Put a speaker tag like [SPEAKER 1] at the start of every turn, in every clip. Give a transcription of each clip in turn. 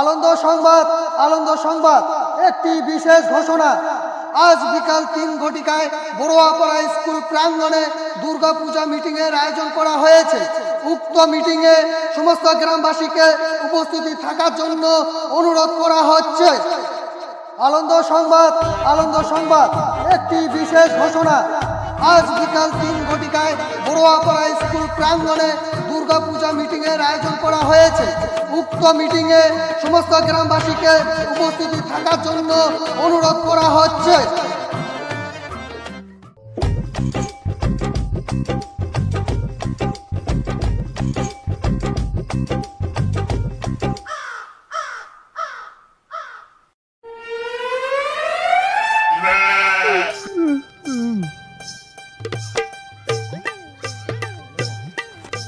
[SPEAKER 1] আনন্দ সংবাদ আনন্দ সংবাদ একটি বিশেষ ঘোষণা। আজ বিকাল ৩ ঘটিকায় বড়ুয়াপাড়া স্কুল প্রাঙ্গণে দুর্গাপূজা মিটিং এর আয়োজন করা হয়েছে। উক্ত মিটিং এ সমস্ত গ্রামবাসীকে উপস্থিতি থাকার জন্য অনুরোধ করা হচ্ছে। আনন্দ সংবাদ একটি বিশেষ ঘোষণা। আজ বিকাল ৩ ঘটিকায় বড়ুয়াপাড়া স্কুল প্রাঙ্গণে দুর্গাপূজা মিটিং এর আয়োজন করা হয়েছে। উক্ত মিটিং এ সমস্ত গ্রামবাসীকে উপস্থিতি থাকার জন্য অনুরোধ করা হচ্ছে।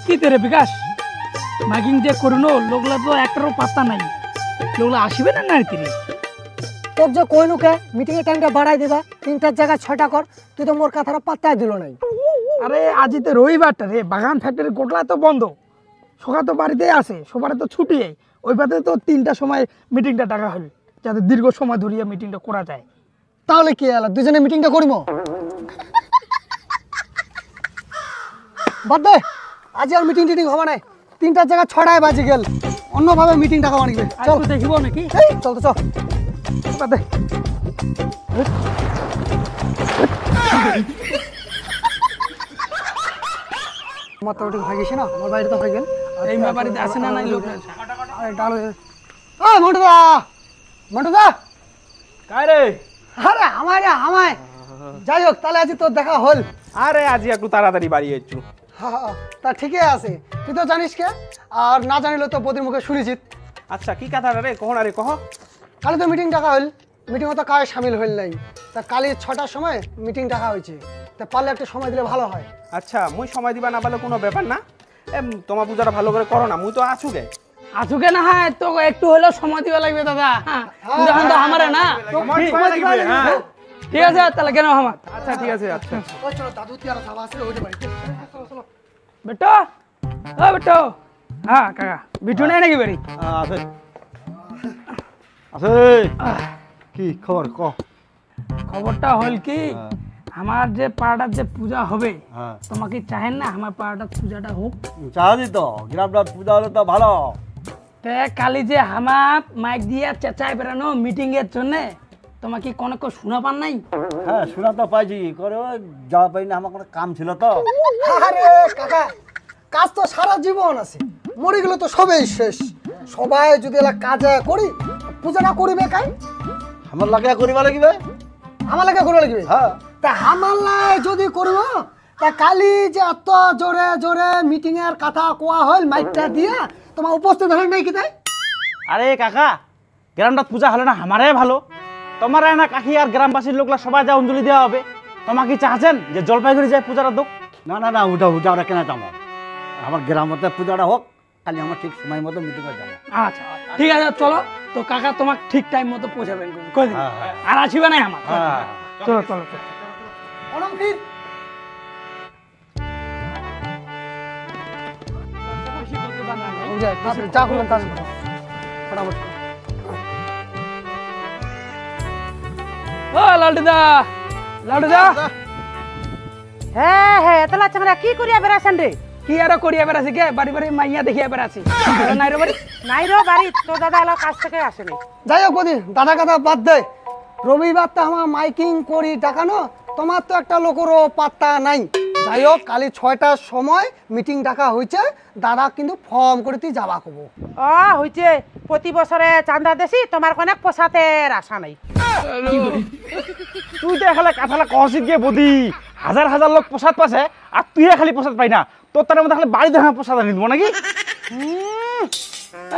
[SPEAKER 2] কি তেরে বিকাশ মাইকিং যে করুনো লোকলা তো একটারও পাত্তা নাই, লোকলা আসবে না না তিনি
[SPEAKER 3] তোর যে কইনু কে মিটিং এর টাইমটা বাড়াই দিবা, ৩টার জায়গায় ৬টা কর। তুই তো মোর কথাটা পাত্তাই দিল নাই।
[SPEAKER 2] আরে আজি তো রবিবারটা রে, বাগান ফ্যাক্টরি গোটলা তো বন্ধ, সকাল তো বাড়িতেই আসে, সবার তো ছুটি। ওই পাতে তো ৩টার সময় মিটিংটা ডাকা হল, যাতে দীর্ঘ সময় ধরিয়া মিটিংটা করা যায়।
[SPEAKER 3] তাহলে কি হলো, দুজনে মিটিংটা করিব। বাদ দে, আজ আর মিটিং টিটিং হবে না। ৩টার জায়গায় ৬টায় বাজে গেল, অন্যভাবে মিটিং ডাকা মানিবে। চল
[SPEAKER 2] দেখিব নাকি?
[SPEAKER 3] চল তো চল।
[SPEAKER 2] বাদ দে।
[SPEAKER 3] আমার তো ওটা হয়ে গেছে না, আমার বাড়িতে তো হয়ে গেল।
[SPEAKER 2] এই বাড়িতে আসে না নাই লোক?
[SPEAKER 3] আরে ডাল মন্টুদা
[SPEAKER 4] কায় রে?
[SPEAKER 3] আরে আমায় যাই হোক, তাহলে আজ তোর দেখা হল।
[SPEAKER 4] আরে আজ একটু তাড়াতাড়ি বাড়ি এসছু।
[SPEAKER 3] তা ঠিকই আছে, তুই তো জানিস কে, আর না জানিলে তো বদির মুখে শুনেছিস।
[SPEAKER 4] আচ্ছা কি কথা রে, কহ না রে কহ।
[SPEAKER 3] কালি তো মিটিং ডাকা হল, মিটিং তো কাজ সামিল হইল নাই। তা কালি ৬টার সময় মিটিং ডাকা হয়েছে, তা পারলে একটা সময় দিলে ভালো হয়।
[SPEAKER 4] আচ্ছা মুই সময় দিবা না পারলে কোনো ব্যাপার না, তোমার পূজাটা ভালো করে করো না, মুই তো আছু গে।
[SPEAKER 2] আজকে না হয় তো একটু হলেও সময় দিবা লাগবে দাদা। যখন তো আমারে না, ঠিক আছে তাহলে কেন আমার।
[SPEAKER 4] আচ্ছা ঠিক আছে। আচ্ছা
[SPEAKER 3] চলো দাদু তিয়ারা সব আসলে ওইটা বাড়ি। চলো চলো
[SPEAKER 2] বেটো, ও বেটো। হ্যাঁ কাকা, বিটু নাই নাকি বাড়ি?
[SPEAKER 5] আছে আছে। কি খবর ক?
[SPEAKER 2] খবরটা হল কি, আমার যে পাড়াটার যে পূজা হবে,
[SPEAKER 5] হ্যাঁ
[SPEAKER 2] তোমাকে চাহেন না আমার পাড়াটার পূজাটা হোক?
[SPEAKER 5] চাহাদি তো গ্রামটা পূজা হলে তো ভালো।
[SPEAKER 2] তে কালি যে আমার মাইক দিয়ে চেঁচাই বেড়ানো মিটিং এর জন্য, তোমাকে কোনো শোনা পান নাই?
[SPEAKER 5] হ্যাঁ শোনা তো পাইছি, করে যাওয়া পাই না, আমার কোনো কাম ছিল তো।
[SPEAKER 3] আরে কাকা, কাজ তো সারা জীবন আছে, মরে গেলে তো সবই শেষ। সবাই যদি এলা কাজে করি, পূজাটা করিবে কাই?
[SPEAKER 5] আমার লাগে করিবা লাগিবে।
[SPEAKER 3] আমার লাগে করবে লাগবে।
[SPEAKER 5] হ্যাঁ
[SPEAKER 3] তা আমার লাই যদি করব, তা কালি যে এত জোরে জোরে মিটিং এর কথা কোয়া হল মাইকটা দিয়া, তোমার উপস্থিত হল নাই কি তাই?
[SPEAKER 4] আরে কাকা, গ্রামটা পূজা হলে না আমারে ভালো, তোমার না কাকি আর গ্রামবাসীর লোকলা সবাই যা অঞ্জলি দেওয়া হবে। তোমাকে কি চাচ্ছেন যে জলপাইগুড়ি যায় পূজাটা দোক?
[SPEAKER 5] না না না, উঠা ওরা কেন যাবো, আমার গ্রামতে পূজাটা হোক, কালি আমার ঠিক সময় মতো মিটিংয়ে যাবো।
[SPEAKER 2] আচ্ছা ঠিক আছে চলো তো কাকা, তোমাকে ঠিক টাইম মতো পৌঁছাবেন কই দিন, আর আসিবে না আমার।
[SPEAKER 5] হ্যাঁ
[SPEAKER 2] চলো চলো চলো।
[SPEAKER 3] অনমফির যা করবেন তা ফটাফট।
[SPEAKER 2] ও লালটুদা, লালটুদা।
[SPEAKER 6] হ্যাঁ হ্যাঁ, তাহলে তোমরা কি করিয়া বেড়াছেন রে?
[SPEAKER 2] কি আর করিয়া বেড়াছি কে, বাড়ি বাড়ি মাইয়া দেখিয়া বেড়াছি। নাই রে বাড়ি,
[SPEAKER 6] নাই রো বাড়ি, তো দাদা এলাকার কাছ থেকে আসেনি।
[SPEAKER 3] যাই হোক বদি, দাদা কথা বাদ দে। রবিবার তো আমার মাইকিং করি ডাকানো, তোমার তো একটা লোকেরও পাত্তা নাই। যাই হোক, কালি ৬টার সময় মিটিং ডাকা হয়েছে, দাদা কিন্তু ফর্ম করে তুই যাবা কব।
[SPEAKER 6] ও হইছে, প্রতি বছরে চাঁদা দেছি, তোমার কোনো পোষাতের আশা নাই।
[SPEAKER 4] তুই তো এখানে কাঁথালা কহসিত গিয়ে বদি, হাজার হাজার লোক প্রসাদ পাচ্ছে, আর তুই খালি প্রসাদ পাই না। তোর তার মধ্যে খালি বাড়ি দেখা প্রসাদ আনি দেবো নাকি?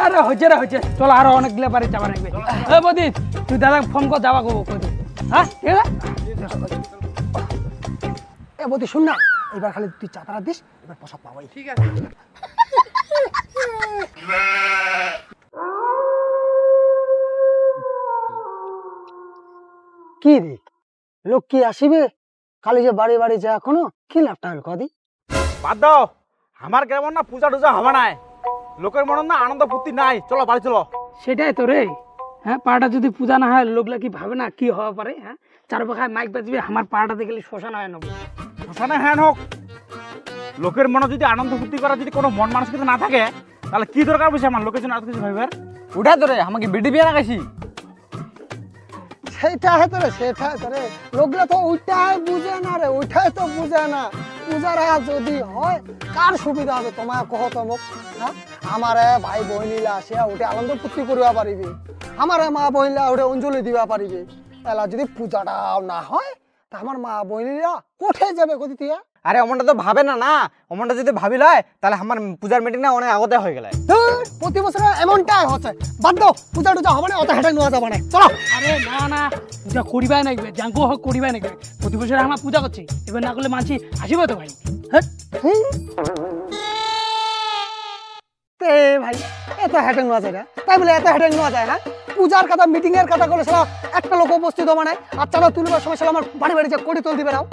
[SPEAKER 2] আরে হয়েছে রে হয়েছে, চলো আরো অনেকগুলো বাড়ি যাবা লাগবে। এ বদি, তুই দাদা ফোন কর, যাবা কব কই দিন। হ্যাঁ ঠিক আছে।
[SPEAKER 3] এ বদি শুন না, এবার খালি তুই চাতারা দিস, এবার পোশাক পাবাই।
[SPEAKER 6] ঠিক আছে।
[SPEAKER 3] কি রে, লোক কি আসিবে? কালি যে বাড়ি বাড়ি যা এখনো কি লাভটা হল কদি?
[SPEAKER 4] বাদ দাও, আমার কেমন না পূজা টুজা হবে নাই, লোকের মনে না আনন্দ ফুর্তি নাই। চলো বাড়ি চলো।
[SPEAKER 2] সেটাই তো রে। হ্যাঁ, পাড়াটা যদি পূজা না হয় লোকলা কি ভাবে না কি হওয়া পারে? হ্যাঁ, চারপাখায় মাইক বাজবে, আমার পাড়াটাতে গেলে শ্মশান হয় নেবো।
[SPEAKER 4] শ্মশানে হ্যান হোক, লোকের মনে যদি আনন্দ ফুর্তি করার যদি কোনো মন মানসিকতা না থাকে, তাহলে কি দরকার বসে আমার লোকের জন্য আর কিছু ভাইবার?
[SPEAKER 7] উঠা ধরে আমাকে বিডি বিয়ে লাগাইছি।
[SPEAKER 3] সেটাই তো রে, সেটাই তো রে, লোকগুলো তো ওইটাই বুঝে না রে, ওইটাই তো বুঝে না। পূজারা যদি হয় কার সুবিধা হবে তোমার কহ তো মোক? হ্যাঁ, আমার ভাই বহিনীলা আসিয়া ওটা আনন্দ ফুর্তি করিবা পারিবে, আমার মা বহিনীলা ওটা অঞ্জলি দিবা পারিবে। এলা যদি পূজাটাও না হয় তা আমার মা বহিনীরা কোথায় যাবে গতি দিয়া?
[SPEAKER 7] আরে অমনটা তো ভাবে না না, অমনটা যদি ভাবি লয় তাহলে আমার পূজার মিটিং না অনেক আগতে হয়ে গেলে।
[SPEAKER 3] প্রতি বছর এমনটাই হচ্ছে। বাদ দাও, পূজা টুজা হবে না, অত হেঁটে নেওয়া যাবে না, চলো।
[SPEAKER 2] আরে না না, পূজা করিবাই নাকবে, জাঙ্গো হোক করিবাই নাকবে। প্রতি বছর আমার পূজা করছি, এবার না করলে মানছি আসিবে তো ভাই। হ্যাঁ
[SPEAKER 3] তে ভাই এত হেঁটে নেওয়া যায় না, তাই বলে এত হেঁটে নেওয়া যায়? হ্যাঁ, পূজার কথা মিটিং এর কথা বলে সেটা একটা লোক উপস্থিত হবে না, আর চাঁদা তুলবার সময় সেটা আমার বাড়ি বাড়ি যে কোটি তুল দিবে নাও।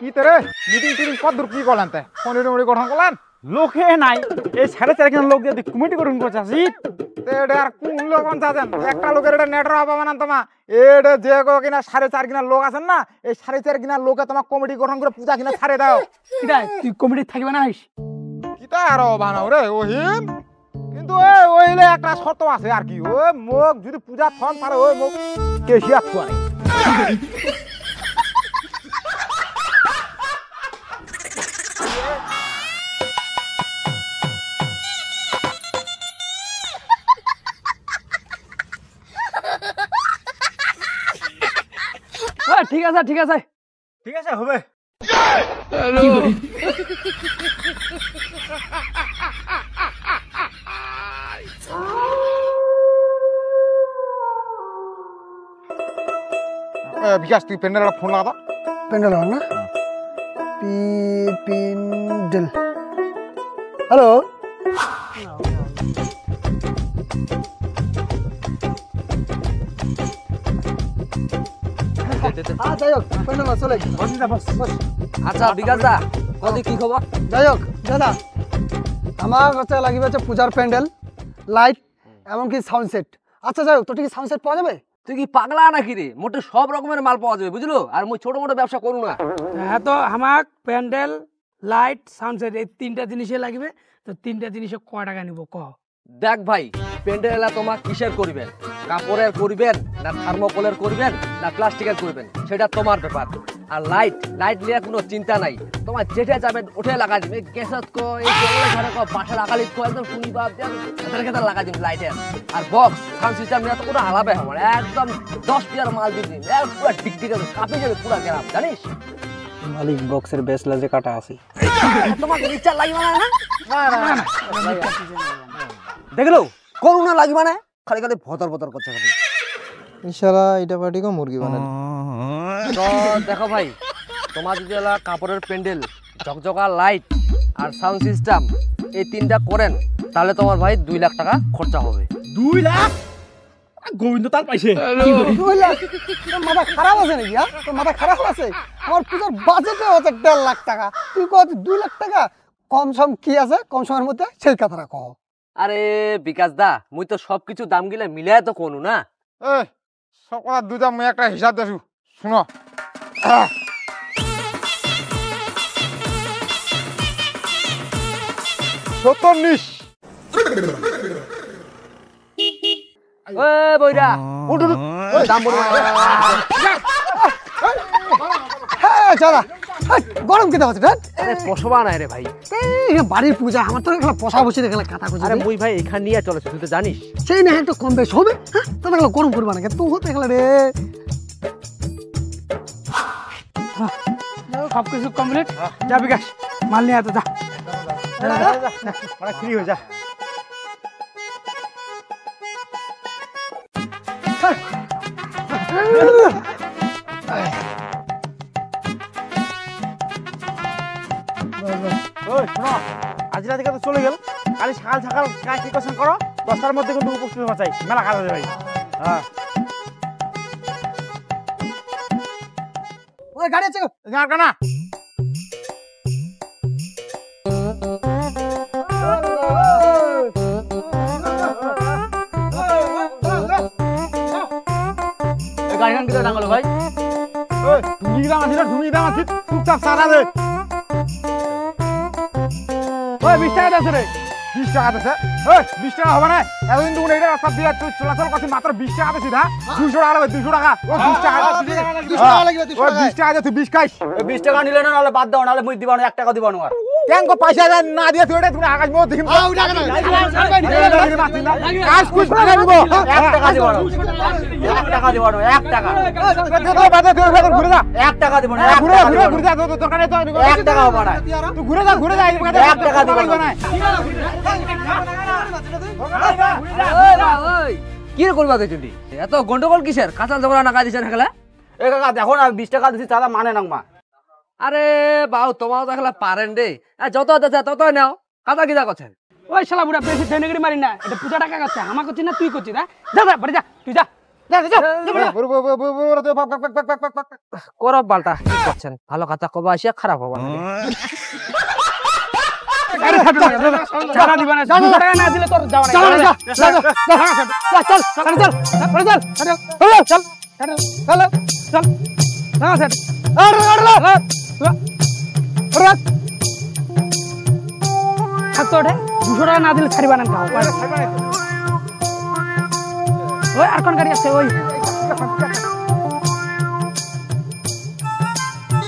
[SPEAKER 8] কি তোরে মিটিং টিটিং কত দূর কি করলেন? তে কোন গঠন করলেন?
[SPEAKER 4] লোকে নাই, এই 4.5 লোক দিয়ে কমিটি করুন করছে।
[SPEAKER 8] এটা আর কোন লোক চাচ্ছেন? একটা লোকের এটা নেটর হবে না তোমার, এটা যে কিনা 4.5 কিনা লোক আছেন না, এই 4.5 কিনা লোকে তোমার কমিটি গঠন করে পূজা কিনা ছাড়ে দাও।
[SPEAKER 2] কিরা তুই কমিটি থাকবে না? আইস
[SPEAKER 8] কিতা আর বানাও রে ওহিম, কিন্তু ওইলে একটা শর্ত আছে আর কি, ওই মোক যদি পূজা থন পারে ওই মোক কেশিয়া খুয়া নাই।
[SPEAKER 2] ঠিক আছে ঠিক আছে
[SPEAKER 4] ঠিক আছে হবে।
[SPEAKER 8] বিকাশ তুই পেন্ডেল ফোন লাগা।
[SPEAKER 3] পেন্ডেল না, পেন্ডেল। হ্যালো, যাই হোক পেন্ডেল চলে
[SPEAKER 7] আচ্ছা বিকাশ দা, কদি কি খবর?
[SPEAKER 3] যাই হোক দাদা, আমার কাছে লাগিবে হচ্ছে পূজার প্যান্ডেল, লাইট, এমনকি সাউন্ড সেট। আচ্ছা যাই হোক, তোর কি সাউন্ড সেট পাওয়া যাবে?
[SPEAKER 7] তুই কি পাগলা নাকি রে? মোটে সব রকমের মাল পাওয়া যাবে বুঝলো, আর মুই ছোট মোটো ব্যবসা করু না।
[SPEAKER 2] হ্যাঁ, তো আমার প্যান্ডেল, লাইট, সাউন্ড সেট এই 3টা জিনিসে লাগবে। তো 3টা জিনিসে কয় টাকা নিব ক?
[SPEAKER 7] দেখ ভাই, প্যান্ডেল তোমার কিসের করিবেন, কাপড়ের করিবেন না থার্মোকলের করিবেন না প্লাস্টিকের করিবেন, সেটা তোমার ব্যাপার। আর লাইট লাইট নিয়ে কোনো চিন্তা নাই, তোমার যেটা যাবেন ওঠে লাগাই দিবে। গ্যাসত কো, এই জঙ্গলের ঘরে কো, বাসার আকালিত কো, একদম শুনি বাপ খেতার খেতার লাগাই দিবে লাইটের। আর বক্স সাউন্ড সিস্টেম নিয়ে তো কোনো আলাপে আমার একদম 10 টিয়ার মাল দিয়ে দিন, পুরো টিকটিক কাঁপে যাবে পুরো গ্রাম, জানিস?
[SPEAKER 9] মালিক বক্সের বেশ লাজে কাটা আছে।
[SPEAKER 7] তোমাকে ইচ্ছা লাগবে না? দেখলো করুণা লাগবে না, খালি খালি ভতর ভতর করছে খালি।
[SPEAKER 9] ইনশাআল্লাহ এটা পার্টিকে মুরগি বানান।
[SPEAKER 7] তো দেখো ভাই, তোমার যদি কাপড়ের প্যান্ডেল, ঝকঝকা লাইট আর সাউন্ড সিস্টেম এই 3টা করেন, তাহলে তোমার ভাই 2 লাখ টাকা খরচা হবে।
[SPEAKER 4] 2 লাখ? গোবিন্দ তাল পাইছে।
[SPEAKER 3] 2 লাখ? তোর মাথা খারাপ আছে নাকি? হ্যাঁ, তোর মাথা খারাপ আছে? আমার পূজার বাজেট হচ্ছে 1.5 লাখ টাকা, তুই কত 2 লাখ টাকা? কম সম কি আছে কম সময়ের মধ্যে, সেই কথাটা কহ।
[SPEAKER 7] আরে বিকাশ দা, মুই তো সবকিছু দাম গিলে মিলাই তো কোনু না।
[SPEAKER 8] এই সব কথা দুইটা মুই একটা হিসাব দেছু, শুনো। সত্তর
[SPEAKER 7] বইরা উঠ উঠ, দাম বলবো।
[SPEAKER 3] হ্যাঁ দাদা, গরম কেটে হচ্ছে?
[SPEAKER 7] আরে পশবা নাই রে ভাই,
[SPEAKER 3] বাড়ির পূজা, আমার তো এখানে পশা বসে দেখলে কাটা করছে।
[SPEAKER 7] আরে মুই ভাই এখান নিয়ে চলেছে, তুই তো জানিস।
[SPEAKER 3] সেই না একটু কম বেশ হবে, হ্যাঁ, তবে গরম করবা না, তুই হতে গেলে রে।
[SPEAKER 2] সবকিছু কমপ্লিট। যা বিকাশ, মাল নিয়ে আয়, যা
[SPEAKER 4] মানে ফ্রি হয়ে যা। ওই শোনো, আজ রাতে তো চলে গেল, কালি সকাল সকাল কাজ প্রিপারেশন করো, 10টার মধ্যে কিন্তু উপস্থিত হওয়া চাই, মেলা কাজ আছে ভাই। হ্যাঁ
[SPEAKER 3] ওই গাড়ি আছে
[SPEAKER 8] না
[SPEAKER 7] এখান থেকে ডাঙলো ভাই
[SPEAKER 8] তুমি দাম আছে তুমি দাম আছে চুপচাপ সারা দে
[SPEAKER 2] ওই 20 টাকা আছে রে
[SPEAKER 8] 20 টাকা আছে 20 টাকা হবে না এতদিন তুমি এটা রাস্তা দিয়ে চলাচল করছি মাত্র 20 টাকা আছে সিধা 200 টাকা লাগবে 200 টাকা ও 20 টাকা
[SPEAKER 1] 200 টাকা লাগবে 200 টাকা
[SPEAKER 8] 20 টাকা তুই 20 খাইস
[SPEAKER 5] 20 টাকা নিলে না নাহলে বাদ দাও নাহলে মুই দিব না 1 টাকা দিব না আর
[SPEAKER 8] কেন কো পয়সা না দিয়ে তুই এটা তুমি আকাশ মো দেখিম
[SPEAKER 1] ওই টাকা না
[SPEAKER 8] কাজ কুছ না দিব
[SPEAKER 5] 1 টাকা দিব না 1 টাকা দিব না 1 টাকা
[SPEAKER 8] তো বাদে তুই ফের ঘুরে যা
[SPEAKER 5] 1 টাকা দিব না
[SPEAKER 8] ঘুরে যা তো দোকানে তো
[SPEAKER 5] 1 টাকা হবে না
[SPEAKER 8] তুই ঘুরে যা
[SPEAKER 5] 1 টাকা দিব না
[SPEAKER 7] কি রে করবা তুই এত গন্ডগোল কিসের কাঁচাল ঝগড়া না কাজিছেন হেকলা
[SPEAKER 5] এ কাকা দেখো না 20 টাকা দিছি চাঁদা মানে না মা
[SPEAKER 7] আরে বাউ তোমাও তো হেকলা পারেন রে যত আছে তত নাও কাদা কিদা করছেন
[SPEAKER 2] ওই শালা বুড়া বেশি দেনগিরি মারি না এটা পূজা টাকা করছে আমার করছিস না তুই করছিস না যা যা বাড়ি যা তুই যা
[SPEAKER 7] করব বালটা কি করছেন ভালো কথা কবা আসিয়া খারাপ হবা
[SPEAKER 2] টাকা দিবা না 200 টাকা না দিলে তোর যাওয়া না চল চল 200 টাকা না দিলে ছাড়িবা না খাও ওই আর কোন গাড়ি আছে ওই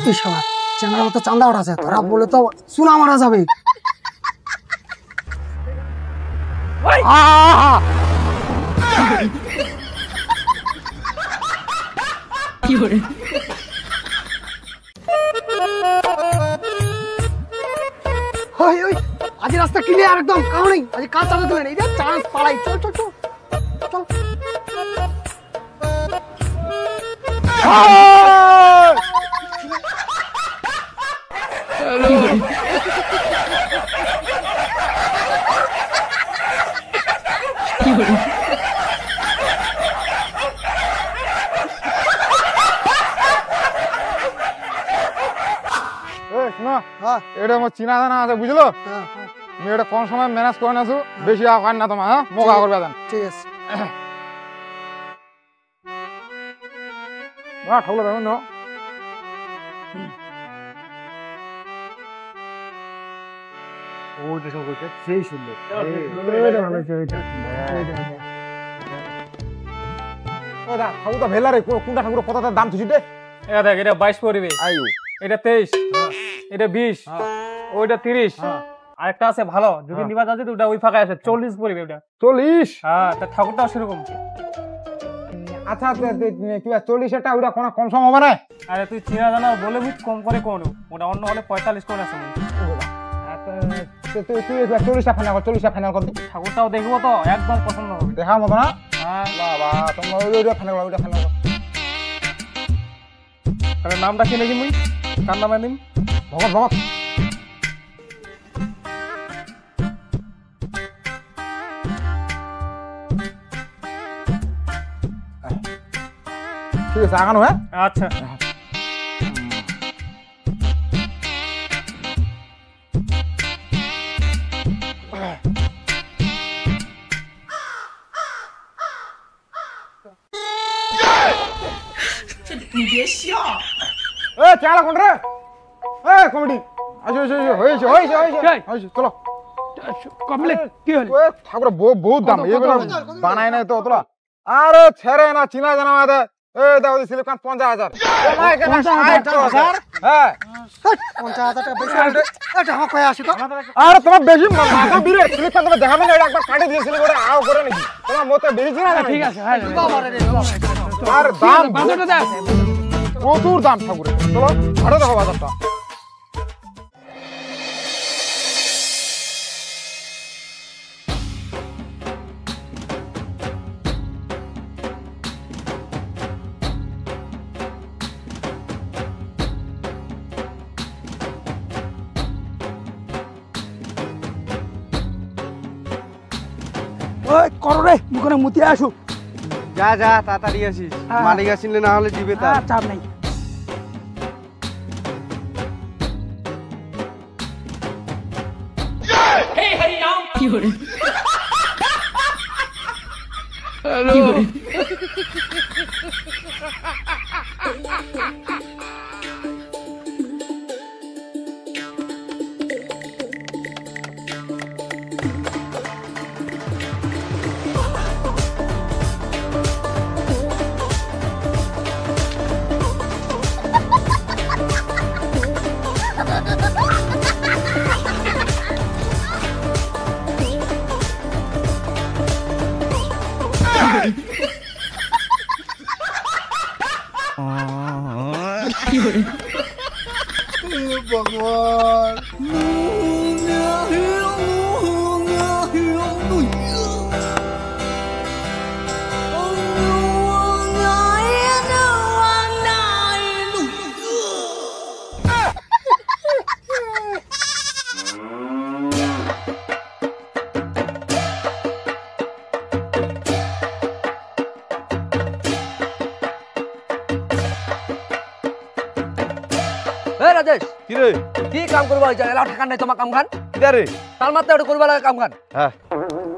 [SPEAKER 3] এই শালা চ্যানেলের মতো চাঁদা ওঠাছে তোরা বলে তো সুনা মারা যাবে
[SPEAKER 2] কি করে
[SPEAKER 3] ওই ওই আজ রাস্তা ক্লিয়ার একদম কাউ নেই আজ কাজ চালু দিলেন এই যে চান্স পালাই চল চল চল চল
[SPEAKER 2] কি করে
[SPEAKER 8] এটা আমার চিনা জানা আছে বুঝলো তুমি এটা কম সময় ম্যানেজ করে নাসু বেশি আকার না তোমার হ্যাঁ মোকা করবে দেন
[SPEAKER 3] ঠিক আছে
[SPEAKER 8] না ঠাকুর দেখুন না ও দেখো কইতে সেই সুন্দর ওরা ঠাকুর তো ভেলা রে কোনটা ঠাকুর কতটা দাম তুই দে
[SPEAKER 10] এটা দেখ এটা 22 পড়বে
[SPEAKER 8] আইও
[SPEAKER 10] এটা 23 এটা 20 ওইটা 30 আরেকটা আছে ভালো যদি নিবা যাচ্ছে তো ওটা ওই ফাঁকা আছে 40 পড়বে ওটা
[SPEAKER 8] 40
[SPEAKER 10] হ্যাঁ তা ঠাকুরটাও সেরকম
[SPEAKER 8] আচ্ছা কি 40 এটা ওটা কোন কম সম হবে না
[SPEAKER 10] আরে তুই চিনা জানা বলে বুঝ কম করে কোন ওটা অন্য হলে 45 করে আছে
[SPEAKER 8] তুই 40টা ফাইনাল কর
[SPEAKER 10] ঠাকুরটাও দেখবো তো একদম পছন্দ হবে
[SPEAKER 8] দেখার মতো না
[SPEAKER 10] হ্যাঁ
[SPEAKER 8] বাবা তোমরা ওইটা ফাইনাল
[SPEAKER 10] তাহলে নামটা কি নাকি মুই কার নামে দিন
[SPEAKER 8] ভগত ভগত ঠিক আছে আগানো হ্যাঁ
[SPEAKER 10] আচ্ছা
[SPEAKER 8] চালা কোন রে কমেডি চলো
[SPEAKER 2] কমপ্লিট কি হল
[SPEAKER 8] ঠাকুর বহুত দাম এগুলো বানায় নাই তো অতটা আরে ছেড়ে না চিনা জানা মাদে এই দাও স্লিপ কান 50000 তোমার কেন 60000 হ্যাঁ
[SPEAKER 3] 50000 টাকা বেশি এটা আমার কয় আসি তো
[SPEAKER 8] আরে তোমার বেশি মাথা বিরে স্লিপ কান তুমি দেখাবে না একবার কাটে দিয়েছিল ওটা আও করে নাকি তোমার মতে বেশি চিনা না
[SPEAKER 2] ঠিক আছে হ্যাঁ
[SPEAKER 8] আর দাম
[SPEAKER 2] বাজারটা দেখ
[SPEAKER 8] প্রচুর দাম ঠাকুরের চলো আরো দেখো বাজারটা
[SPEAKER 2] ওই করো রে দোকানে মুতি আসু
[SPEAKER 9] যা যা তাড়াতাড়ি আসিস মালিক আসলে না হলে দিবে তার
[SPEAKER 2] চাপ নাই কি করে
[SPEAKER 7] এই রাজেশ
[SPEAKER 9] কি রে
[SPEAKER 7] কি কাম করবা হইছে এলা টাকা নাই তোমার কাম খান
[SPEAKER 9] কি রে
[SPEAKER 7] তার মাত্র ওটা করবা লাগে কাম খান
[SPEAKER 9] হ্যাঁ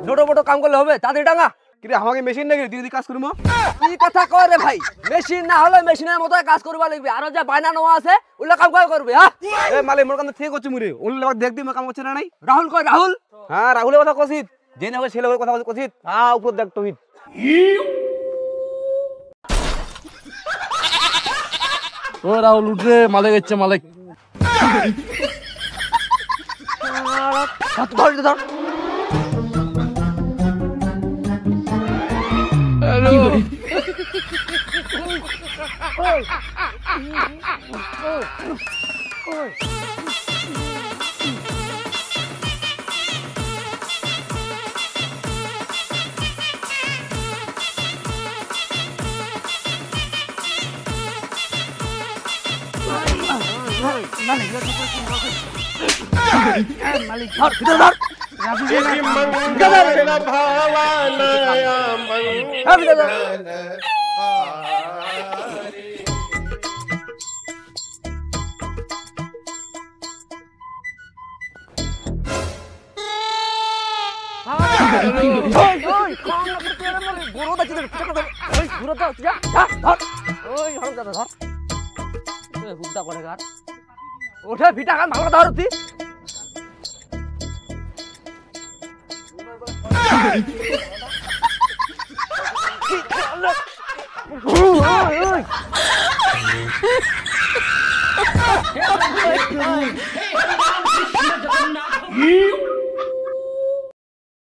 [SPEAKER 7] ছোট মোটো কাম করলে হবে তাদের ডাঙা
[SPEAKER 9] কি রে আমাকে মেশিন নাকি দিদি কাজ করবো
[SPEAKER 7] কি কথা কয় রে ভাই মেশিন না হলে মেশিনের মতো কাজ করবা লাগবে আর যে বাইনা নেওয়া আছে ওগুলা কাম কয় করবে হ্যাঁ
[SPEAKER 9] এ মালে মোর কাম ঠিক করছি মুরে ওর লোক দেখ দি কাম করছে না নাই
[SPEAKER 7] রাহুল কয় রাহুল
[SPEAKER 9] হ্যাঁ রাহুলের কথা কছিস জেনে হবে ছেলে কথা কছিস হ্যাঁ উপর দেখ তুই
[SPEAKER 7] ও রাহুল উঠরে মালিক ইচ্ছে মালিক ধর ধর ওঠে ভিটা খান ভালো ধরতি
[SPEAKER 2] Hey!